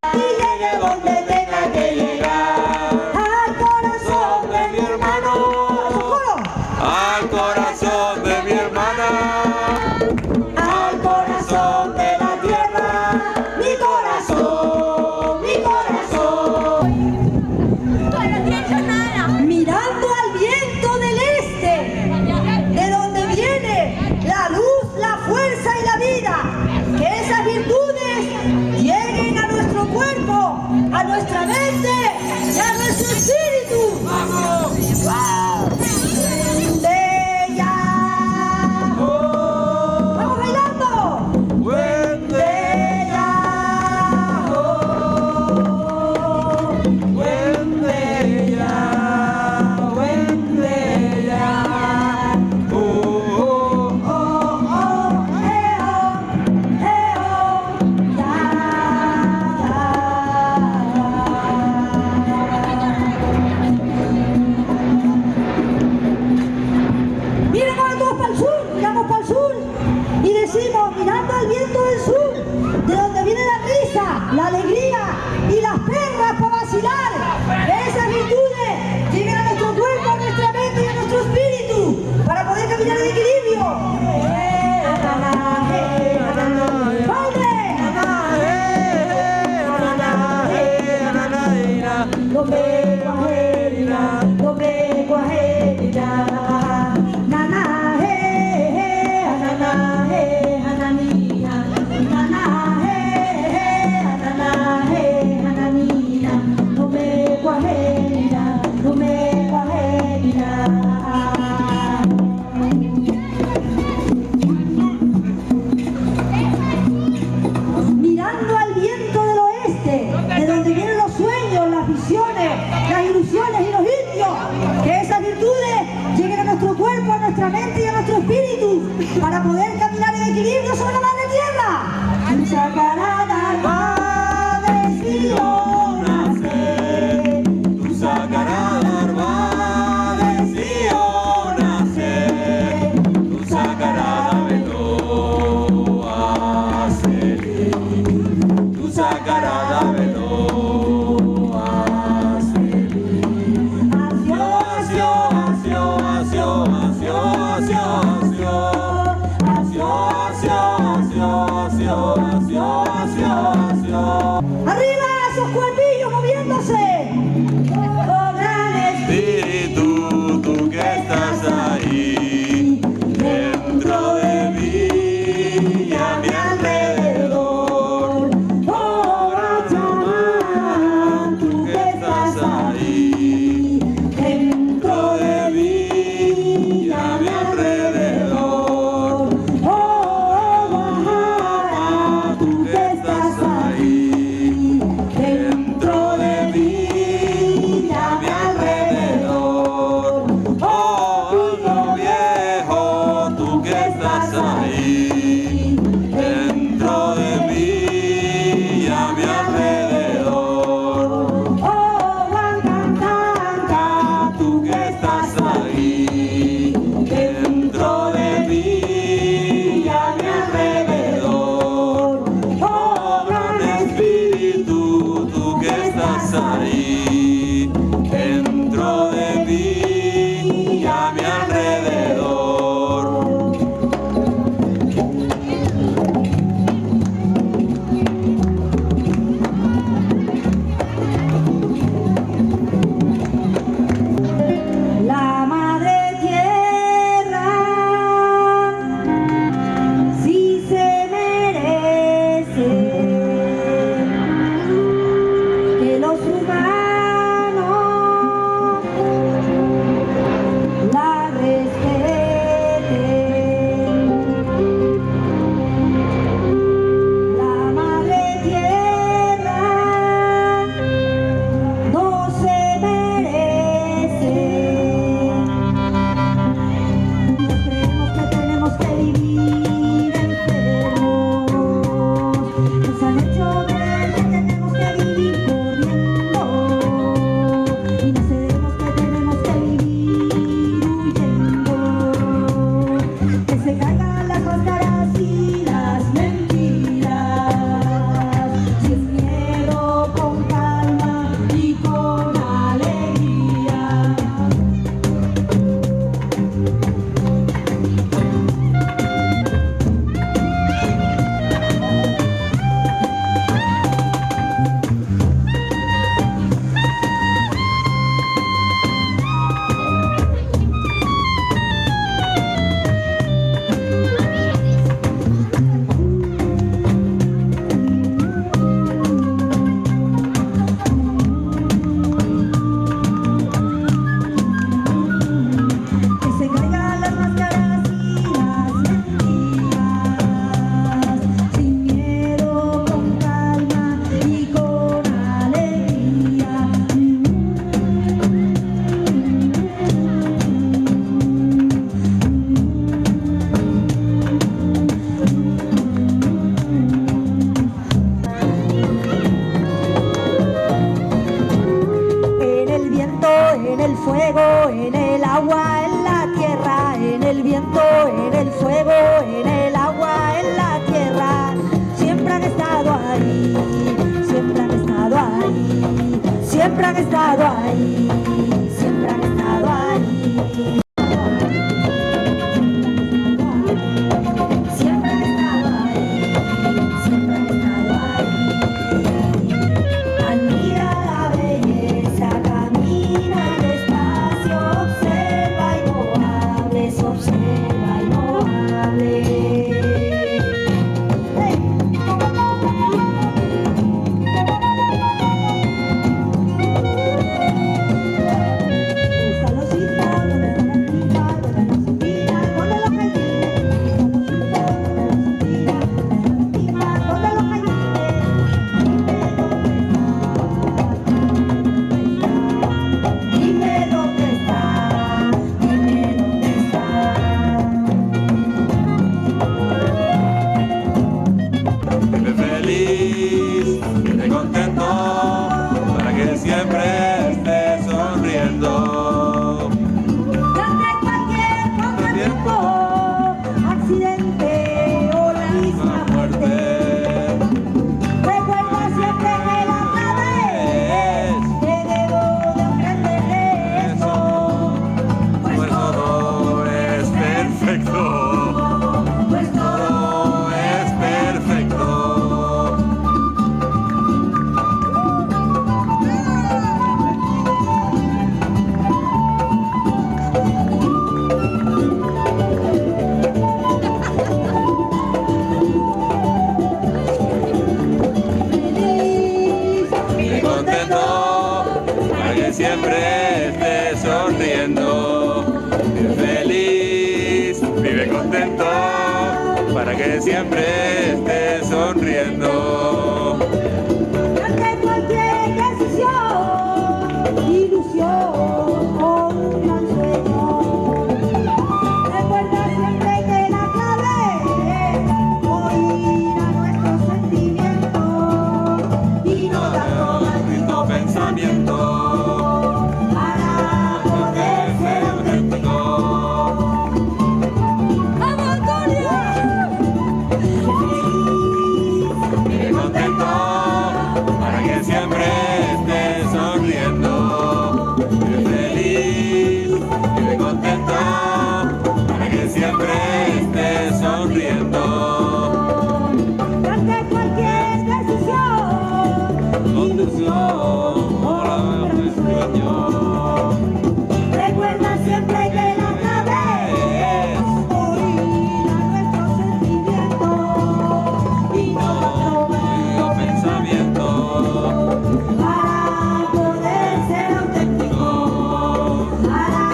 y llegue donde tenga que llegar. Al corazón de mi hermano, al corazón de mi hermana, al corazón de la tierra, mi corazón, mi corazón. Mirando al viento del este, de donde viene la luz, la fuerza y la vida, que esas virtudes lleguen a nuestro cuerpo, a nuestra mente y a nuestro espíritu. ¡Vamos! ¡Vamos bailando! Miramos para el sur y decimos, mirando al viento del sur, de donde viene la risa, la alegría y las perras para vacilar, que esas virtudes lleguen a nuestro cuerpo, a nuestra mente y a nuestro espíritu, para poder caminar en equilibrio. Mirando al viento del oeste, de donde vienen los sueños, las visiones, las ilusiones y los indios, que esas virtudes lleguen a nuestro cuerpo, a nuestra mente y a nuestro espíritu, para poder caminar en equilibrio sobre la madre tierra. Sacará de Sion nacer, tu sacará de Sion nacer, tu sacará velo a ser, tu sacará velo a ser. ¡Arriba esos cuerpillos moviéndose! ¡Oh, gran Espíritu, tú que estás ahí, dentro de mí y a mi alrededor. Oh, gran chamán, tú que estás ahí, dentro de mí y a mi alrededor. Oh, Bahá, tú que estás ahí. siempre han estado ahí, siempre han estado ahí. Siempre han estado ahí, siempre han estado ahí. Admira la belleza, camina despacio, observa y no hables, observa y no hables. Vive contento, para que siempre estés sonriendo. Ante cualquier contratiempo, accidente o la misma muerte, recuerda siempre que la clave es que debo de aprender eso, Pues todo es perfecto. pues Todo es perfecto. Vive contento, para que siempre estés sonriendo. Vive feliz, vive contento, para que siempre estés sonriendo. ante cualquier decisión, ilusión o un gran sueño, recuerda siempre que la clave es oír a nuestros sentimientos y no dar Nuestro pensamiento para poder ser auténtico. ¡Vamos, Antonio! vive contento, para que siempre estés sonriendo. Vive feliz, vive contento, para que siempre estés sonriendo. Ante cualquier decisión, Conducción, hola, sueño. recuerda siempre que la clave es oír a nuestros sentimientos y no dar Nuestro pensamiento para poder ser auténtico, para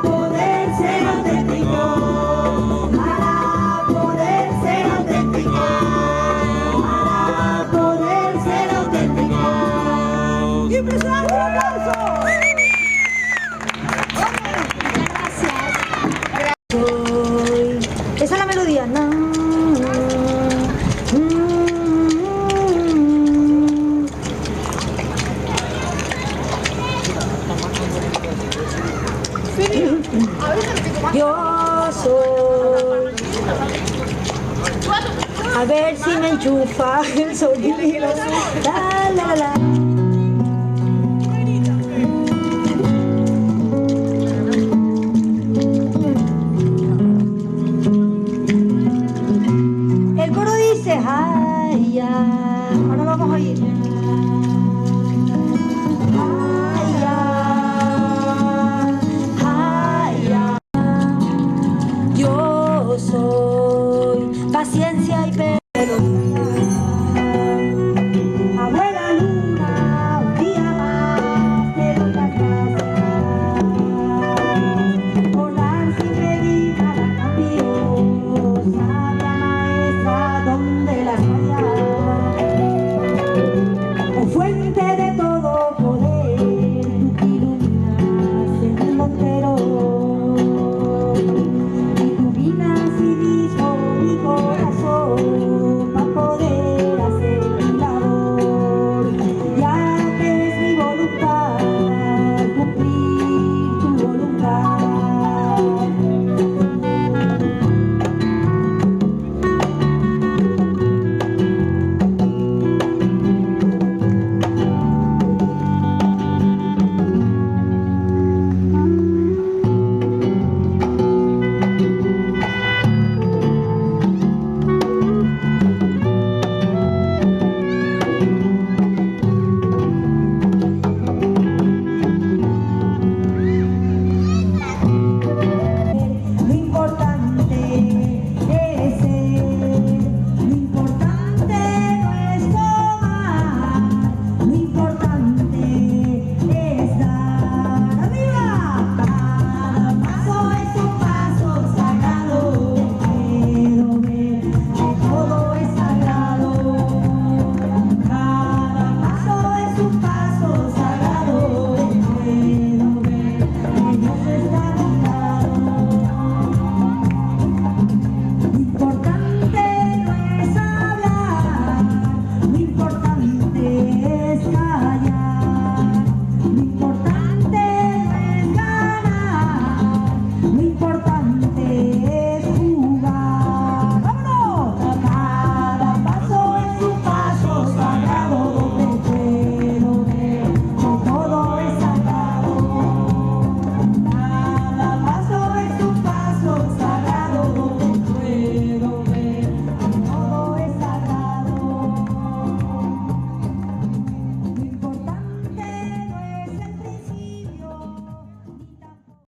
poder ser auténtico, para poder ser auténtico, para poder ser auténtico. ¡Impresionante, un aplauso! Esa es la melodía. Yo soy. A ver si me enchufa el sonido. La, la, la, la. El coro dice, ay, ya. Ahora vamos a ir. Ay, ya. Ay, ya. Yo soy paciencia y